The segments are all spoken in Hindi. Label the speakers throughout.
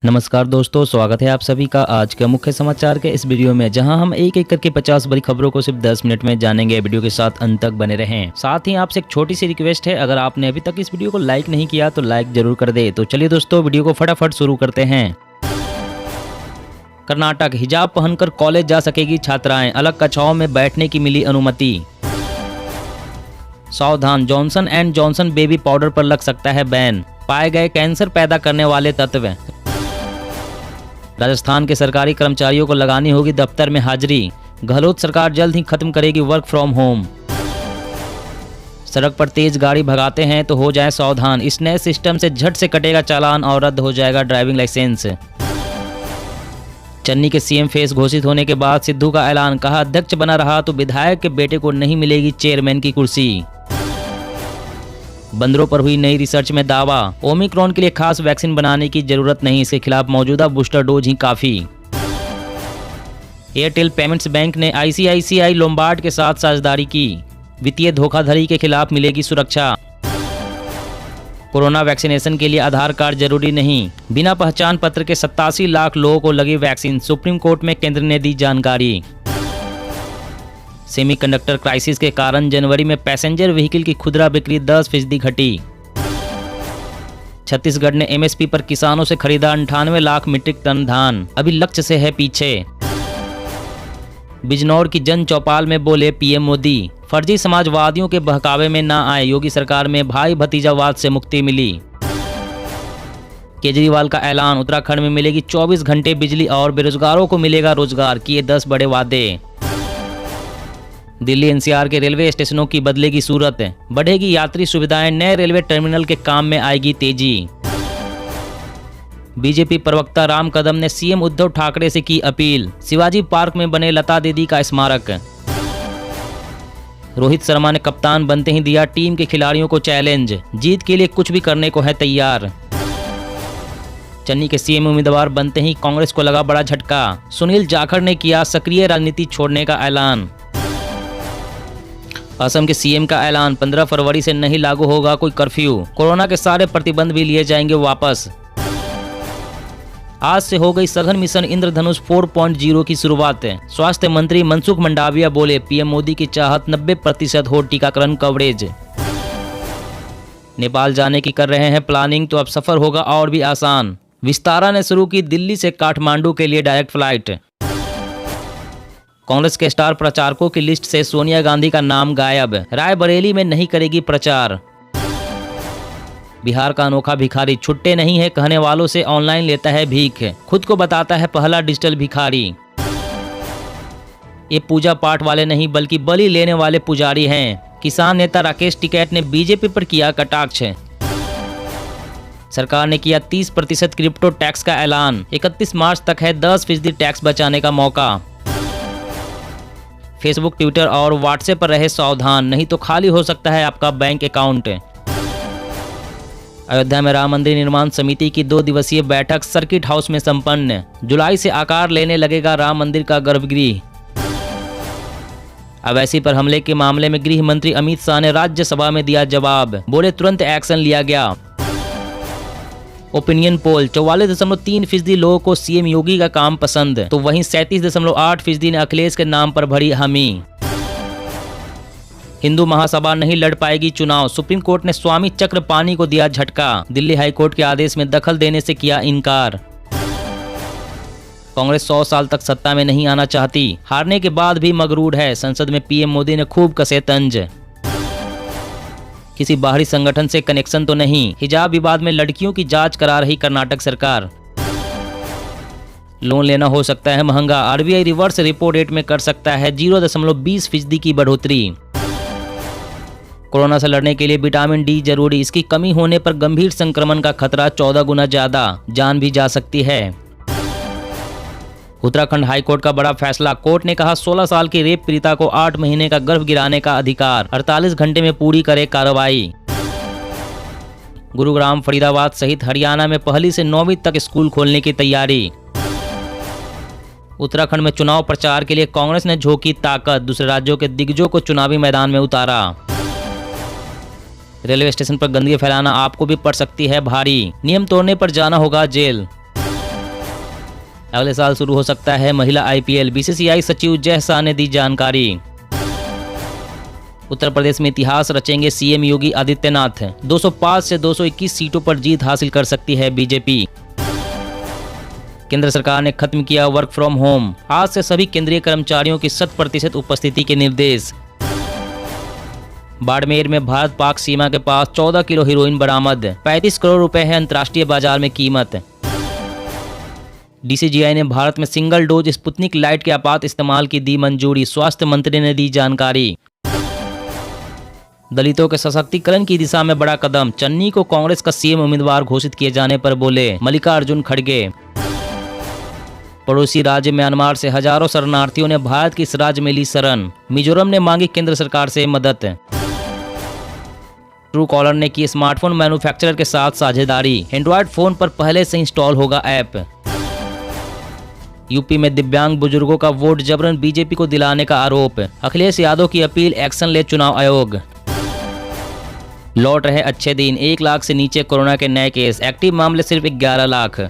Speaker 1: नमस्कार दोस्तों, स्वागत है आप सभी का आज के मुख्य समाचार के इस वीडियो में, जहां हम एक एक करके 50 बड़ी खबरों को सिर्फ 10 मिनट में जानेंगे। वीडियो के साथ अंत तक बने रहें। साथ ही आपसे एक छोटी सी रिक्वेस्ट है, अगर आपने अभी तक इस वीडियो को लाइक नहीं किया तो लाइक जरूर कर दे। तो चलिए दोस्तों, वीडियो को फटाफट शुरू करते हैं। कर्नाटक, हिजाब पहनकर कॉलेज जा सकेगी छात्राएं, अलग कक्षाओं में बैठने की मिली अनुमति। सावधान, Johnson and Johnson baby powder पर लग सकता है बैन, पाए गए कैंसर पैदा करने वाले तत्व। राजस्थान के सरकारी कर्मचारियों को लगानी होगी दफ्तर में हाजिरी, गहलोत सरकार जल्द ही खत्म करेगी वर्क फ्रॉम होम। सड़क पर तेज गाड़ी भगाते हैं तो हो जाए सावधान, इस नए सिस्टम से झट से कटेगा चालान और रद्द हो जाएगा ड्राइविंग लाइसेंस। चन्नी के सीएम फेस घोषित होने के बाद सिद्धू का ऐलान, कहा अध्यक्ष बना रहा तो विधायक के बेटे को नहीं मिलेगी चेयरमैन की कुर्सी। बंदरों पर हुई नई रिसर्च में दावा, ओमिक्रॉन के लिए खास वैक्सीन बनाने की जरूरत नहीं, इसके खिलाफ मौजूदा बूस्टर डोज ही काफी। एयरटेल पेमेंट्स बैंक ने आईसीआईसीआई लोम्बार्ड के साथ साझेदारी की, वित्तीय धोखाधड़ी के खिलाफ मिलेगी सुरक्षा। कोरोना वैक्सीनेशन के लिए आधार कार्ड जरूरी नहीं, बिना पहचान पत्र के 87 लाख लोगों को लगी वैक्सीन, सुप्रीम कोर्ट में केंद्र ने दी जानकारी। सेमीकंडक्टर क्राइसिस के कारण जनवरी में पैसेंजर व्हीकल की खुदरा बिक्री 10% घटी। छत्तीसगढ़ ने एमएसपी पर किसानों से खरीदा 98 लाख मीट्रिक टन धान, अभी लक्ष्य से है पीछे। बिजनौर की जन चौपाल में बोले पीएम मोदी, फर्जी समाजवादियों के बहकावे में ना आए, योगी सरकार में भाई भतीजावाद से मुक्ति मिली। केजरीवाल का ऐलान, उत्तराखंड में मिलेगी 24 घंटे बिजली और बेरोजगारों को मिलेगा रोजगार, किए 10 बड़े वादे। दिल्ली एनसीआर के रेलवे स्टेशनों की बदलेगी सूरत, बढ़ेगी यात्री सुविधाएं, नए रेलवे टर्मिनल के काम में आएगी तेजी। बीजेपी प्रवक्ता राम कदम ने सीएम उद्धव ठाकरे से की अपील, शिवाजी पार्क में बने लता दीदी का स्मारक। रोहित शर्मा ने कप्तान बनते ही दिया टीम के खिलाड़ियों को चैलेंज, जीत के लिए कुछ भी करने को है तैयार। चन्नी के सीएम उम्मीदवार बनते ही कांग्रेस को लगा बड़ा झटका, सुनील जाखड़ ने किया सक्रिय राजनीति छोड़ने का ऐलान। असम के सीएम का ऐलान, 15 फरवरी से नहीं लागू होगा कोई कर्फ्यू, कोरोना के सारे प्रतिबंध भी लिए जाएंगे वापस। आज से हो गई सघन मिशन इंद्रधनुष 4.0 की शुरुआत। स्वास्थ्य मंत्री मनसुख मंडाविया बोले, पीएम मोदी की चाहत 90% हो टीकाकरण कवरेज। नेपाल जाने की कर रहे हैं प्लानिंग तो अब सफर होगा और भी आसान। विस्तारा ने शुरू की दिल्ली से काठमांडू के लिए डायरेक्ट फ्लाइट। कांग्रेस के स्टार प्रचारकों की लिस्ट से सोनिया गांधी का नाम गायब, रायबरेली में नहीं करेगी प्रचार। बिहार का अनोखा भिखारी छुट्टे नहीं है कहने वालों से ऑनलाइन लेता है भीख, खुद को बताता है पहला डिजिटल भिखारी। ये पूजा पाठ वाले नहीं बल्कि बलि लेने वाले पुजारी हैं। किसान नेता राकेश टिकैत ने बीजेपी पर किया कटाक्ष। सरकार ने किया 30% क्रिप्टो टैक्स का ऐलान, 31 मार्च तक है 10% टैक्स बचाने का मौका। फेसबुक, ट्विटर और व्हाट्सएप पर रहे सावधान, नहीं तो खाली हो सकता है आपका बैंक अकाउंट। अयोध्या में राम मंदिर निर्माण समिति की 2 दिवसीय बैठक सर्किट हाउस में संपन्न, जुलाई से आकार लेने लगेगा राम मंदिर का गर्भगृह। अवैसी पर हमले के मामले में गृह मंत्री अमित शाह ने राज्यसभा में दिया जवाब, बोले तुरंत एक्शन लिया गया। ओपिनियन पोल, 44.3% लोगों को सीएम योगी का काम पसंद, तो वहीं 37.8% ने अखिलेश के नाम पर भरी हामी। हिंदू महासभा नहीं लड़ पाएगी चुनाव, सुप्रीम कोर्ट ने स्वामी चक्रपाणी को दिया झटका, दिल्ली हाईकोर्ट के आदेश में दखल देने से किया इनकार। कांग्रेस 100 साल तक सत्ता में नहीं आना चाहती, हारने के बाद भी मगरूर है, संसद में पीएम मोदी ने खूब कसे तंज। किसी बाहरी संगठन से कनेक्शन तो नहीं, हिजाब विवाद में लड़कियों की जांच करा रही कर्नाटक सरकार। लोन लेना हो सकता है महंगा, आरबीआई रिवर्स रेपो रेट में कर सकता है 0.20% की बढ़ोतरी। कोरोना से लड़ने के लिए विटामिन डी जरूरी, इसकी कमी होने पर गंभीर संक्रमण का खतरा 14 गुना ज्यादा, जान भी जा सकती है। उत्तराखंड हाईकोर्ट का बड़ा फैसला, कोर्ट ने कहा 16 साल की रेप पीड़िता को 8 महीने का गर्भ गिराने का अधिकार, 48 घंटे में पूरी करे कार्रवाई। गुरुग्राम, फरीदाबाद सहित हरियाणा में 1ली से 9वीं तक स्कूल खोलने की तैयारी। उत्तराखंड में चुनाव प्रचार के लिए कांग्रेस ने झोंकी ताकत, दूसरे राज्यों के दिग्गजों को चुनावी मैदान में उतारा। रेलवे स्टेशन पर गंदगी फैलाना आपको भी पड़ सकती है भारी, नियम तोड़ने पर जाना होगा जेल। अगले साल शुरू हो सकता है महिला IPL, BCCI सचिव जय शाह ने दी जानकारी। उत्तर प्रदेश में इतिहास रचेंगे CM योगी आदित्यनाथ, 205 से 221 सीटों पर जीत हासिल कर सकती है बीजेपी। केंद्र सरकार ने खत्म किया वर्क फ्रॉम होम, आज से सभी केंद्रीय कर्मचारियों की 100% उपस्थिति के निर्देश। बाड़मेर में भारत पाक सीमा के पास 14 किलो हेरोइन बरामद, 35 करोड़ रुपए है अंतर्राष्ट्रीय बाजार में कीमत। DCGI ने भारत में सिंगल डोज स्पुतनिक लाइट के आपात इस्तेमाल की दी मंजूरी, स्वास्थ्य मंत्री ने दी जानकारी। दलितों के सशक्तिकरण की दिशा में बड़ा कदम, चन्नी को कांग्रेस का CM उम्मीदवार घोषित किए जाने पर बोले मल्लिकार्जुन खड़गे। पड़ोसी राज्य म्यांमार से हजारों शरणार्थियों ने भारत की इस राज्य में ली शरण, मिजोरम ने मांगी केंद्र सरकार से मदद। ट्रू कॉलर ने की स्मार्टफोन मैन्युफैक्चरर के साथ साझेदारी, एंड्रॉयड फोन पर पहले से इंस्टॉल होगा ऐप। यूपी में दिव्यांग बुजुर्गों का वोट जबरन बीजेपी को दिलाने का आरोप, अखिलेश यादव की अपील, एक्शन ले चुनाव आयोग। लौट रहे अच्छे दिन, 1 लाख से नीचे कोरोना के नए केस, एक्टिव मामले सिर्फ 11 लाख।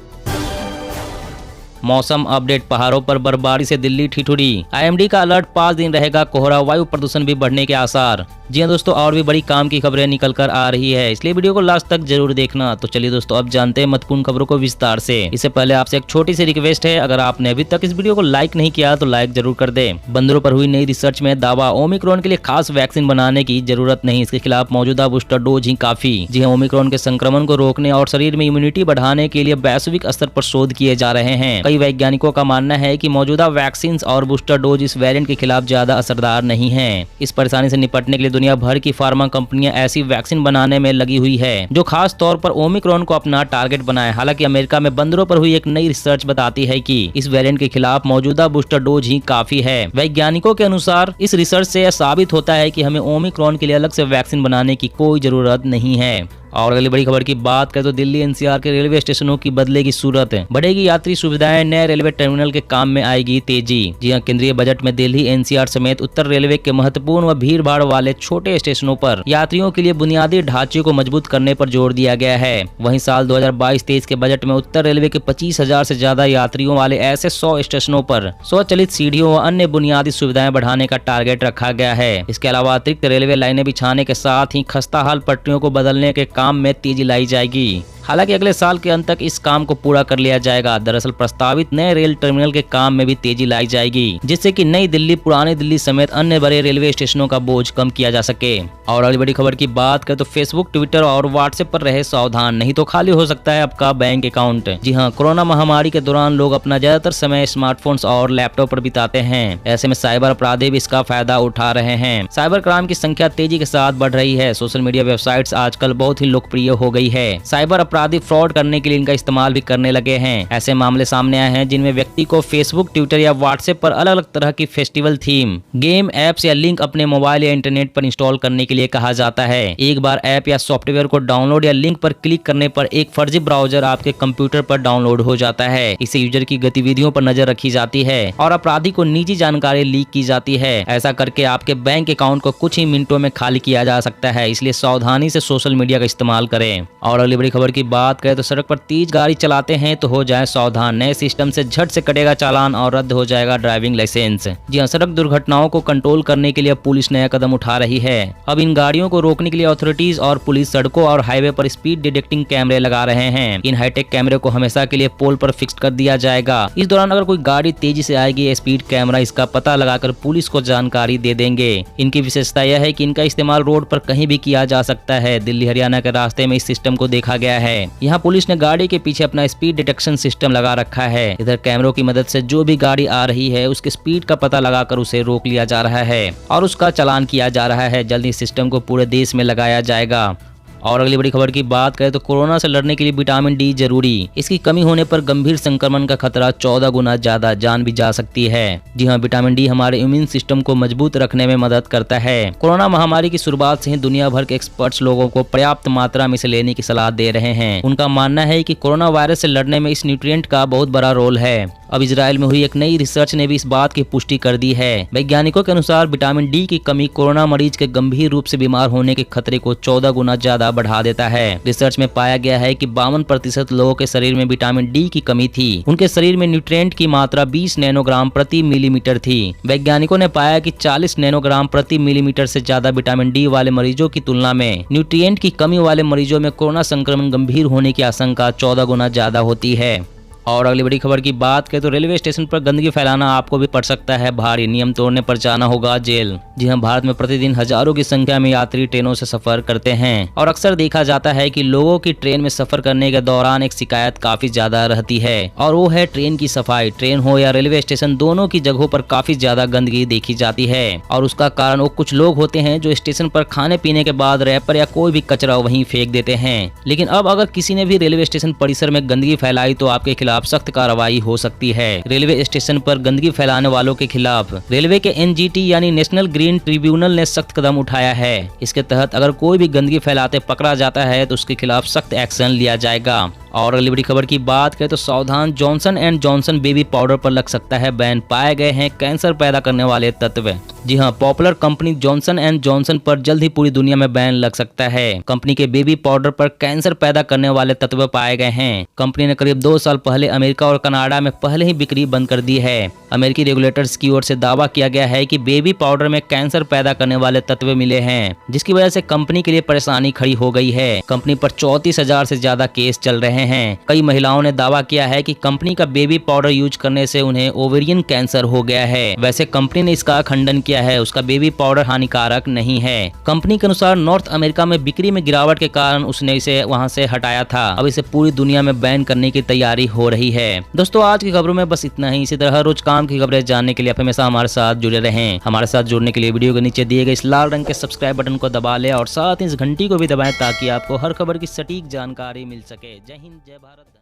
Speaker 1: मौसम अपडेट, पहाड़ों पर बर्फबारी से दिल्ली ठिठुरी, IMD का अलर्ट, 5 दिन रहेगा कोहरा, वायु प्रदूषण भी बढ़ने के आसार। जी हाँ दोस्तों, और भी बड़ी काम की खबरें निकल कर आ रही है, इसलिए वीडियो को लास्ट तक जरूर देखना। तो चलिए दोस्तों, अब जानते हैं महत्वपूर्ण खबरों को विस्तार से। इससे पहले आपसे एक छोटी सी रिक्वेस्ट है, अगर आपने अभी तक इस वीडियो को लाइक नहीं किया तो लाइक जरूर कर दे। बंदरों पर हुई नई रिसर्च में दावा, ओमिक्रॉन के लिए खास वैक्सीन बनाने की जरूरत नहीं, इसके खिलाफ मौजूदा बूस्टर डोज ही काफी। जी हाँ, ओमिक्रॉन के संक्रमण को रोकने और शरीर में इम्यूनिटी बढ़ाने के लिए वैश्विक स्तर पर शोध किए जा रहे हैं। कई वैज्ञानिकों का मानना है कि मौजूदा वैक्सीन और बूस्टर डोज इस वेरिएंट के खिलाफ ज्यादा असरदार नहीं है। इस परेशानी से निपटने के लिए दुनिया भर की फार्मा कंपनियां ऐसी वैक्सीन बनाने में लगी हुई है जो खास तौर पर ओमिक्रॉन को अपना टारगेट बनाए। हालांकि अमेरिका में बंदरों पर हुई एक नई रिसर्च बताती है कि इस वेरिएंट के खिलाफ मौजूदा बूस्टर डोज ही काफी है। वैज्ञानिकों के अनुसार इस रिसर्च से यह साबित होता है कि हमें ओमिक्रॉन के लिए अलग से वैक्सीन बनाने की कोई जरूरत नहीं है। और अगली बड़ी खबर की बात करें तो दिल्ली NCR के रेलवे स्टेशनों की बदलेगी सूरत, बढ़ेगी यात्री सुविधाएं, नए रेलवे टर्मिनल के काम में आएगी तेजी। जी हां, केंद्रीय बजट में दिल्ली NCR समेत उत्तर रेलवे के महत्वपूर्ण व भीड़ भाड़ वाले छोटे स्टेशनों पर यात्रियों के लिए बुनियादी ढांचे को मजबूत करने पर जोर दिया गया है। वहीं साल 2022-23 के बजट में उत्तर रेलवे के 25,000 से ज्यादा यात्रियों वाले ऐसे 100 स्टेशनों पर स्वचालित सीढ़ियों व अन्य बुनियादी सुविधाएं बढ़ाने का टारगेट रखा गया है। इसके अलावा अतिरिक्त रेलवे लाइनें बिछाने के साथ ही खस्ताहाल पटरियों को बदलने के काम में तेजी लाई जाएगी। हालांकि अगले साल के अंत तक इस काम को पूरा कर लिया जाएगा। दरअसल प्रस्तावित नए रेल टर्मिनल के काम में भी तेजी लाई जाएगी, जिससे कि नई दिल्ली, पुरानी दिल्ली समेत अन्य बड़े रेलवे स्टेशनों का बोझ कम किया जा सके। और अगली बड़ी खबर की बात करें तो फेसबुक, ट्विटर और व्हाट्सएप पर रहे सावधान, नहीं तो खाली हो सकता है आपका बैंक अकाउंट। जी हाँ, कोरोना महामारी के दौरान लोग अपना ज्यादातर समय स्मार्टफोन्स और लैपटॉप पर बिताते हैं। ऐसे में साइबर अपराधी भी इसका फायदा उठा रहे हैं। साइबर क्राइम की संख्या तेजी के साथ बढ़ रही है। सोशल मीडिया वेबसाइट्स आजकल बहुत ही लोकप्रिय हो गई है। साइबर अपराधी फ्रॉड करने के लिए इनका इस्तेमाल भी करने लगे हैं। ऐसे मामले सामने आए हैं जिनमें व्यक्ति को फेसबुक, ट्विटर या व्हाट्सएप पर अलग अलग तरह की फेस्टिवल थीम, गेम, एप्स या लिंक अपने मोबाइल या इंटरनेट पर इंस्टॉल करने के लिए कहा जाता है। एक बार ऐप या सॉफ्टवेयर को डाउनलोड या लिंक पर क्लिक करने पर एक फर्जी ब्राउजर आपके कंप्यूटर पर डाउनलोड हो जाता है। इससे यूजर की गतिविधियों पर नजर रखी जाती है और अपराधी को निजी जानकारी लीक की जाती है। ऐसा करके आपके बैंक अकाउंट को कुछ ही मिनटों में खाली किया जा सकता है। इसलिए सावधानी से सोशल मीडिया का इस्तेमाल करें। और अगली बड़ी खबर की बात करें तो सड़क पर तेज गाड़ी चलाते हैं तो हो जाए सावधान, नए सिस्टम से झट से कटेगा चालान और रद्द हो जाएगा ड्राइविंग लाइसेंस। जी हां, सड़क दुर्घटनाओं को कंट्रोल करने के लिए पुलिस नया कदम उठा रही है। अब इन गाड़ियों को रोकने के लिए अथॉरिटीज और पुलिस सड़कों और हाईवे पर स्पीड डिटेक्टिंग कैमरे लगा रहे हैं। इन हाईटेक कैमरे को हमेशा के लिए पोल पर फिक्स कर दिया जाएगा। इस दौरान अगर कोई गाड़ी तेजी से आएगी, स्पीड कैमरा इसका पता लगाकर पुलिस को जानकारी दे देंगे। इनकी विशेषता यह है कि इनका इस्तेमाल रोड पर कहीं भी किया जा सकता है। दिल्ली हरियाणा के रास्ते में इस सिस्टम को देखा गया है। यहाँ पुलिस ने गाड़ी के पीछे अपना स्पीड डिटेक्शन सिस्टम लगा रखा है। इधर कैमरों की मदद से जो भी गाड़ी आ रही है उसके स्पीड का पता लगाकर उसे रोक लिया जा रहा है और उसका चालान किया जा रहा है। जल्द इस सिस्टम को पूरे देश में लगाया जाएगा। और अगली बड़ी खबर की बात करें तो कोरोना से लड़ने के लिए विटामिन डी जरूरी। इसकी कमी होने पर गंभीर संक्रमण का खतरा 14 गुना ज्यादा, जान भी जा सकती है। जी हाँ, विटामिन डी हमारे इम्यून सिस्टम को मजबूत रखने में मदद करता है। कोरोना महामारी की शुरुआत से ही दुनिया भर के एक्सपर्ट्स लोगों को पर्याप्त मात्रा में इसे लेने की सलाह दे रहे हैं। उनका मानना है कि कोरोना वायरस से लड़ने में इस न्यूट्रिएंट का बहुत बड़ा रोल है। अब इजराइल में हुई एक नई रिसर्च ने भी इस बात की पुष्टि कर दी है। वैज्ञानिकों के अनुसार विटामिन डी की कमी कोरोना मरीज के गंभीर रूप से बीमार होने के खतरे को 14 गुना ज्यादा बढ़ा देता है। रिसर्च में पाया गया है कि 52% लोगों के शरीर में विटामिन डी की कमी थी। उनके शरीर में न्यूट्रिएंट की मात्रा 20 नैनोग्राम प्रति मिलीमीटर थी। वैज्ञानिकों ने पाया कि 40 नैनोग्राम प्रति मिलीमीटर से ज्यादा विटामिन डी वाले मरीजों की तुलना में न्यूट्रिएंट की कमी वाले मरीजों में कोरोना संक्रमण गंभीर होने की आशंका 14 गुना ज्यादा होती है। और अगली बड़ी खबर की बात करें तो रेलवे स्टेशन पर गंदगी फैलाना आपको भी पड़ सकता है भारी, नियम तोड़ने पर जाना होगा जेल। जी हां, भारत में प्रतिदिन हजारों की संख्या में यात्री ट्रेनों से सफर करते हैं और अक्सर देखा जाता है कि लोगों की ट्रेन में सफर करने के दौरान एक शिकायत काफी ज्यादा रहती है और वो है ट्रेन की सफाई। ट्रेन हो या रेलवे स्टेशन, दोनों की जगहों पर काफी ज्यादा गंदगी देखी जाती है और उसका कारण वो कुछ लोग होते हैं जो स्टेशन पर खाने पीने के बाद रैपर या कोई भी कचरा वहीं फेंक देते हैं। लेकिन अब अगर किसी ने भी रेलवे स्टेशन परिसर में गंदगी फैलाई तो आपके खिलाफ सख्त कार्रवाई हो सकती है। रेलवे स्टेशन पर गंदगी फैलाने वालों के खिलाफ रेलवे के एनजीटी यानी नेशनल ग्रीन ट्रिब्यूनल ने सख्त कदम उठाया है। इसके तहत अगर कोई भी गंदगी फैलाते पकड़ा जाता है तो उसके खिलाफ सख्त एक्शन लिया जाएगा। और अगली बड़ी खबर की बात करें तो सावधान, Johnson and Johnson baby powder पर लग सकता है बैन, पाए गए हैं कैंसर पैदा करने वाले तत्व। जी हां, popular company Johnson and Johnson पर जल्द ही पूरी दुनिया में बैन लग सकता है। कंपनी के बेबी पाउडर पर कैंसर पैदा करने वाले तत्व पाए गए हैं। कंपनी ने करीब 2 साल पहले अमेरिका और कनाडा में पहले ही बिक्री बंद कर दी है। अमेरिकी रेगुलेटर्स की ओर से दावा किया गया है कि बेबी पाउडर में कैंसर पैदा करने वाले तत्व मिले हैं, जिसकी वजह से कंपनी के लिए परेशानी खड़ी हो गई है। कंपनी पर 34,000 से ज्यादा केस चल रहे हैं। कई महिलाओं ने दावा किया है कि कंपनी का बेबी पाउडर यूज करने से उन्हें ओवेरियन कैंसर हो गया है। वैसे कंपनी ने इसका खंडन किया है, उसका बेबी पाउडर हानिकारक नहीं है। कंपनी के अनुसार नॉर्थ अमेरिका में बिक्री में गिरावट के कारण उसने इसे वहां से हटाया था। अब इसे पूरी दुनिया में बैन करने की तैयारी हो रही है। दोस्तों, आज की खबरों में बस इतना ही। इसी तरह हर रोज काम की खबरें जानने के लिए आप हमेशा हमारे साथ जुड़े रहें। हमारे साथ जुड़ने के लिए वीडियो के नीचे दिए गए इस लाल रंग के सब्सक्राइब बटन को दबा लें और साथ ही इस घंटी को भी दबाएं ताकि आपको हर खबर की सटीक जानकारी मिल सके। जय हिंद, जय भारत।